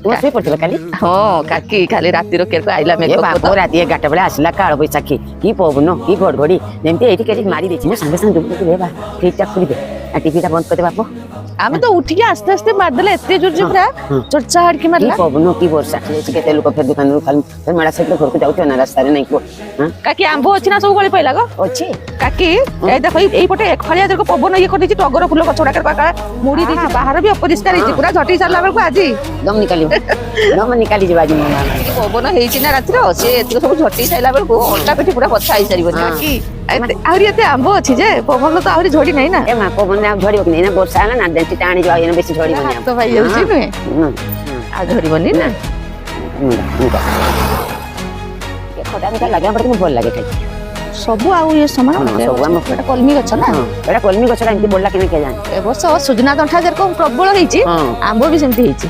तू सोई पड़थिल काली हाँ काकी खाली राति केर को आइला ए मेकअप बाप राति 11टा बेले आसला काळ बैसाखी की पवन की घड़घड़ी जेमती एठी केरी मारी देछि ना संगे संगे दुबुले बा फ्रिज टा खुली दे आ टीवी टा बंद कर दे बापू आमे तो उठी आस्ते आस्ते मार देले एते जोर जे पूरा चोटचाहट की की मारला पवन की वर्षा केते लोक फेर दुकान रू खाली फेर माडा से घर को जाउथि ना रास्ता रे नहीं को हां काकी आंबो अछि ना सब गଳି पहिला गो अछि काकी ए देखो एई पटे एक फळिया देखो पवन ये कर देछि टगर फूल गछडा कर पाका मुड़ी देछि बाहर भी अपरिष्कार हेछि पूरा झटी सारला बेल को आजी दम निकाली जबाजी मामा पवन हेछि ना राति रो से एते सब झटी साइला बेल को अंटा पेटी पूरा बच्चा आई सारिबो काकी आउरी एते आंबो अछि जे पवन तो आउरी झड़ी नहीं ना ए मा पवन ना झड़ी नहीं ना वर्षा ना डेंटी टाणी जो आइना बेसी झड़ी बनी तो भाई होछि नु आ झड़ी बनी ना ये खटा खटा लगा पड़े भल लागे खाई सबु आउ ये समान सब हम एटा कलमी गछ ना एटा कलमी गछटा एंती बोलला केने के जाने ए वर्ष सुजना दंठा जर को प्रबल हेछि आंबो भी सेमती हेछि